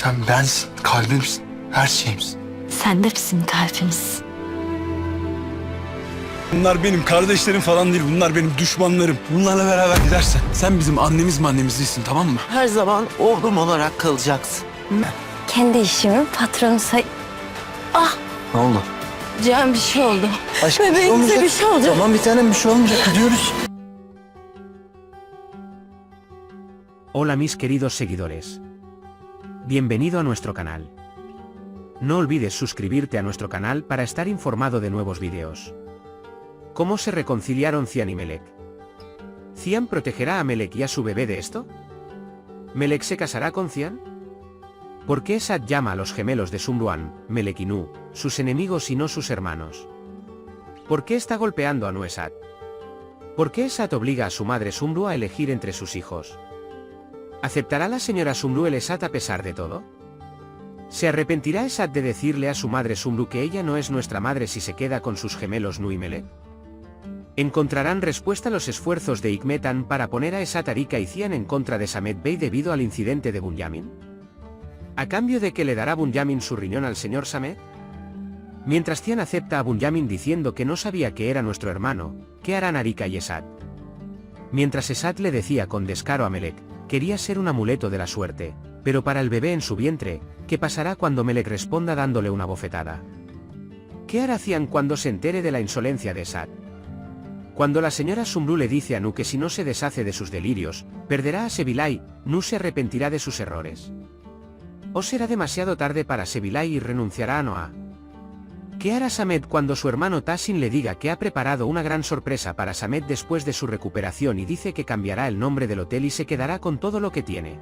Sen bensin, kalbimsin, her şeyimsin. Sen de bizim kalbimiz. Bunlar benim kardeşlerim falan değil. Bunlar benim düşmanlarım. Bunlarla beraber gidersen sen bizim annemiz değilsin, tamam mı? Her zaman oğlum olarak kalacaksın. Kendi işimin patronu Ne oldu? Cihan, bir şey oldu. Aşkım, Bebeğimize bir şey oldu. Tamam bir tanem, bir şey olmayacak, gidiyoruz. Hola mis queridos seguidores. Bienvenido a nuestro canal. No olvides suscribirte a nuestro canal para estar informado de nuevos vídeos. ¿Cómo se reconciliaron Cian y Melek? ¿Cian protegerá a Melek y a su bebé de esto? ¿Melek se casará con Cian? ¿Por qué Esad llama a los gemelos de Sumruan, Melek y Nu, sus enemigos y no sus hermanos? ¿Por qué está golpeando a Nu Esad? ¿Por qué Esad obliga a su madre Sumru a elegir entre sus hijos? ¿Aceptará la señora Sumru el Esad a pesar de todo? ¿Se arrepentirá Esad de decirle a su madre Sumru que ella no es nuestra madre si se queda con sus gemelos Nu y Melek? ¿Encontrarán respuesta los esfuerzos de Hikmetan para poner a Esad, Arika y Cian en contra de Samet Bey debido al incidente de Bunyamin? ¿A cambio de que le dará Bunyamin su riñón al señor Samet? Mientras Cian acepta a Bunyamin diciendo que no sabía que era nuestro hermano, ¿qué harán Arika y Esad? Mientras Esad le decía con descaro a Melek, quería ser un amuleto de la suerte, pero para el bebé en su vientre, ¿qué pasará cuando Melek responda dándole una bofetada? ¿Qué hará Cian cuando se entere de la insolencia de Esad? Cuando la señora Sumru le dice a Nu que si no se deshace de sus delirios, perderá a Sebilay, Nu se arrepentirá de sus errores. ¿O será demasiado tarde para Sebilay y renunciará a Noah? ¿Qué hará Samet cuando su hermano Tassin le diga que ha preparado una gran sorpresa para Samet después de su recuperación y dice que cambiará el nombre del hotel y se quedará con todo lo que tiene?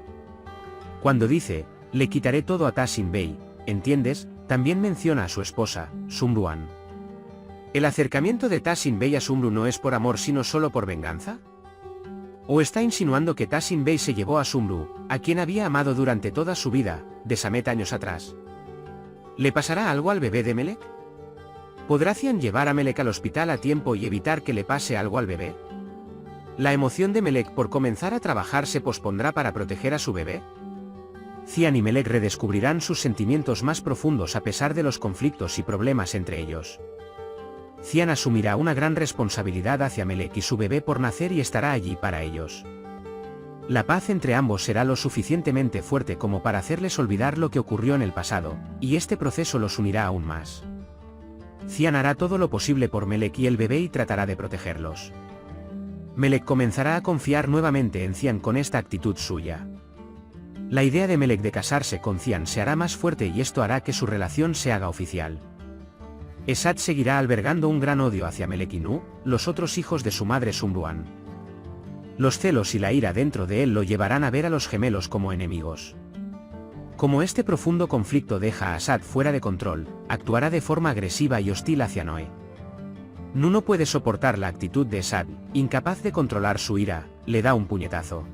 Cuando dice, le quitaré todo a Tassin Bey, ¿entiendes? También menciona a su esposa, Sumruan. ¿El acercamiento de Tassin Bey a Sumru no es por amor sino solo por venganza? ¿O está insinuando que Tassin Bey se llevó a Sumru, a quien había amado durante toda su vida, de Samet años atrás? ¿Le pasará algo al bebé de Melek? ¿Podrá Cian llevar a Melek al hospital a tiempo y evitar que le pase algo al bebé? ¿La emoción de Melek por comenzar a trabajar se pospondrá para proteger a su bebé? Cian y Melek redescubrirán sus sentimientos más profundos a pesar de los conflictos y problemas entre ellos. Cian asumirá una gran responsabilidad hacia Melek y su bebé por nacer y estará allí para ellos. La paz entre ambos será lo suficientemente fuerte como para hacerles olvidar lo que ocurrió en el pasado, y este proceso los unirá aún más. Cian hará todo lo posible por Melek y el bebé y tratará de protegerlos. Melek comenzará a confiar nuevamente en Cian con esta actitud suya. La idea de Melek de casarse con Cian se hará más fuerte y esto hará que su relación se haga oficial. Esad seguirá albergando un gran odio hacia Melek y Nu, los otros hijos de su madre Sumruan. Los celos y la ira dentro de él lo llevarán a ver a los gemelos como enemigos. Como este profundo conflicto deja a Esad fuera de control, actuará de forma agresiva y hostil hacia Noé. Nu no puede soportar la actitud de Esad, incapaz de controlar su ira, le da un puñetazo.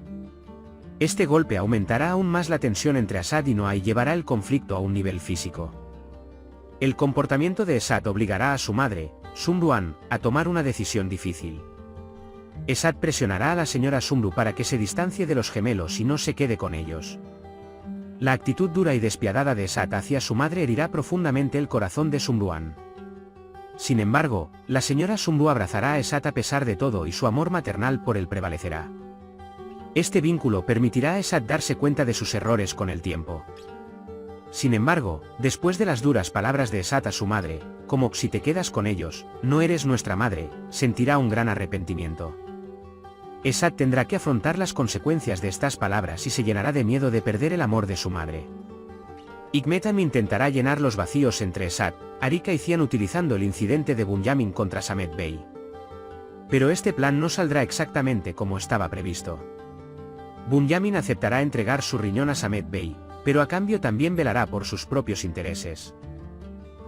Este golpe aumentará aún más la tensión entre Esad y Noah y llevará el conflicto a un nivel físico. El comportamiento de Esad obligará a su madre, Sumruan, a tomar una decisión difícil. Esad presionará a la señora Sumru para que se distancie de los gemelos y no se quede con ellos. La actitud dura y despiadada de Esad hacia su madre herirá profundamente el corazón de Sumruan. Sin embargo, la señora Sumru abrazará a Esad a pesar de todo y su amor maternal por él prevalecerá. Este vínculo permitirá a Esad darse cuenta de sus errores con el tiempo. Sin embargo, después de las duras palabras de Esad a su madre, como si te quedas con ellos, no eres nuestra madre, sentirá un gran arrepentimiento. Esad tendrá que afrontar las consecuencias de estas palabras y se llenará de miedo de perder el amor de su madre. Hikmetan intentará llenar los vacíos entre Esad, Arika y Cian utilizando el incidente de Bunyamin contra Samet Bey. Pero este plan no saldrá exactamente como estaba previsto. Bunyamin aceptará entregar su riñón a Samet Bey, pero a cambio también velará por sus propios intereses.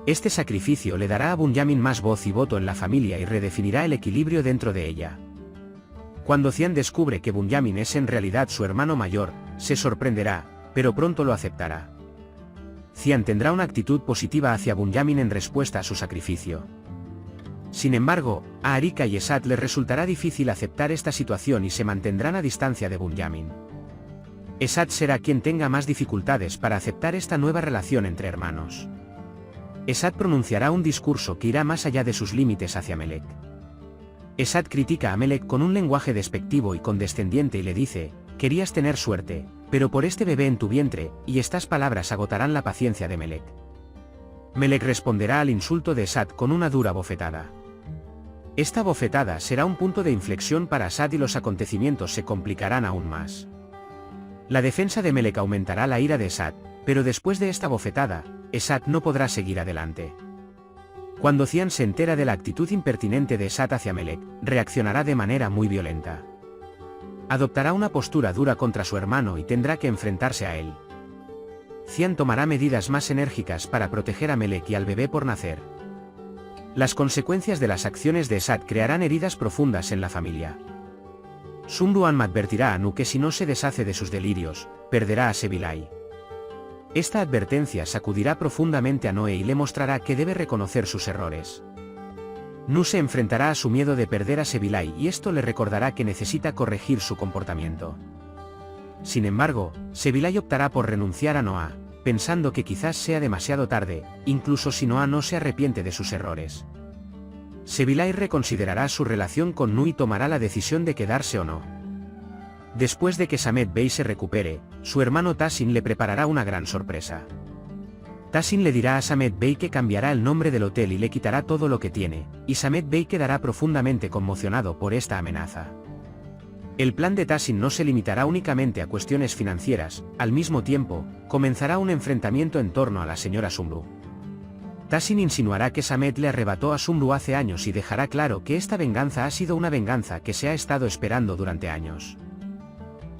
Este sacrificio le dará a Bunyamin más voz y voto en la familia y redefinirá el equilibrio dentro de ella. Cuando Cian descubre que Bunyamin es en realidad su hermano mayor, se sorprenderá, pero pronto lo aceptará. Cian tendrá una actitud positiva hacia Bunyamin en respuesta a su sacrificio. Sin embargo, a Arika y Esad les resultará difícil aceptar esta situación y se mantendrán a distancia de Bunyamin. Esad será quien tenga más dificultades para aceptar esta nueva relación entre hermanos. Esad pronunciará un discurso que irá más allá de sus límites hacia Melek. Esad critica a Melek con un lenguaje despectivo y condescendiente y le dice: querías tener suerte, pero por este bebé en tu vientre, y estas palabras agotarán la paciencia de Melek. Melek responderá al insulto de Esad con una dura bofetada. Esta bofetada será un punto de inflexión para Esad y los acontecimientos se complicarán aún más. La defensa de Melek aumentará la ira de Esad, pero después de esta bofetada, Esad no podrá seguir adelante. Cuando Cian se entera de la actitud impertinente de Esad hacia Melek, reaccionará de manera muy violenta. Adoptará una postura dura contra su hermano y tendrá que enfrentarse a él. Cian tomará medidas más enérgicas para proteger a Melek y al bebé por nacer. Las consecuencias de las acciones de Esad crearán heridas profundas en la familia. Sumruan advertirá a Nu que si no se deshace de sus delirios, perderá a Sebilay. Esta advertencia sacudirá profundamente a Noé y le mostrará que debe reconocer sus errores. Nu se enfrentará a su miedo de perder a Sebilay y esto le recordará que necesita corregir su comportamiento. Sin embargo, Sebilay optará por renunciar a Noah, pensando que quizás sea demasiado tarde, incluso si Noah no se arrepiente de sus errores. Sebilay reconsiderará su relación con Nu y tomará la decisión de quedarse o no. Después de que Samet Bey se recupere, su hermano Tassin le preparará una gran sorpresa. Tassin le dirá a Samet Bey que cambiará el nombre del hotel y le quitará todo lo que tiene, y Samet Bey quedará profundamente conmocionado por esta amenaza. El plan de Tassin no se limitará únicamente a cuestiones financieras, al mismo tiempo, comenzará un enfrentamiento en torno a la señora Sumru. Tassin insinuará que Samet le arrebató a Sumru hace años y dejará claro que esta venganza ha sido una venganza que se ha estado esperando durante años.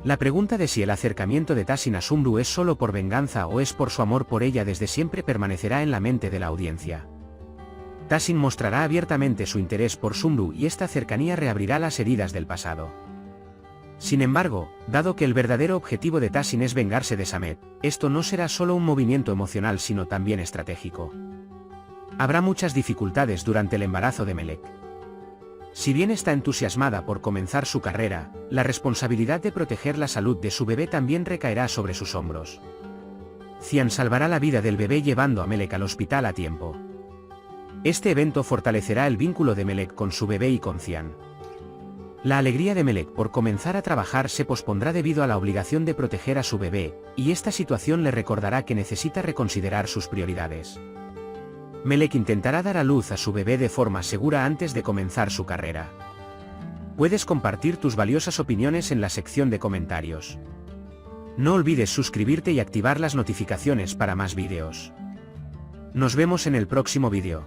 La pregunta de si el acercamiento de Tassin a Sumru es solo por venganza o es por su amor por ella desde siempre permanecerá en la mente de la audiencia. Tassin mostrará abiertamente su interés por Sumru y esta cercanía reabrirá las heridas del pasado. Sin embargo, dado que el verdadero objetivo de Tassin es vengarse de Samet, esto no será solo un movimiento emocional sino también estratégico. Habrá muchas dificultades durante el embarazo de Melek. Si bien está entusiasmada por comenzar su carrera, la responsabilidad de proteger la salud de su bebé también recaerá sobre sus hombros. Cian salvará la vida del bebé llevando a Melek al hospital a tiempo. Este evento fortalecerá el vínculo de Melek con su bebé y con Cian. La alegría de Melek por comenzar a trabajar se pospondrá debido a la obligación de proteger a su bebé, y esta situación le recordará que necesita reconsiderar sus prioridades. Melek intentará dar a luz a su bebé de forma segura antes de comenzar su carrera. Puedes compartir tus valiosas opiniones en la sección de comentarios. No olvides suscribirte y activar las notificaciones para más vídeos. Nos vemos en el próximo vídeo.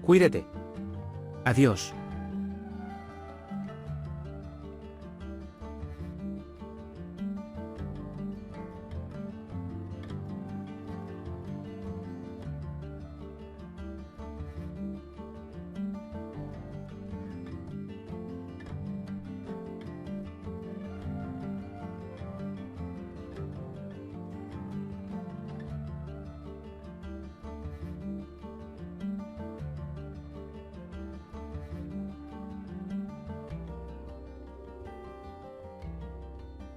Cuídate. Adiós.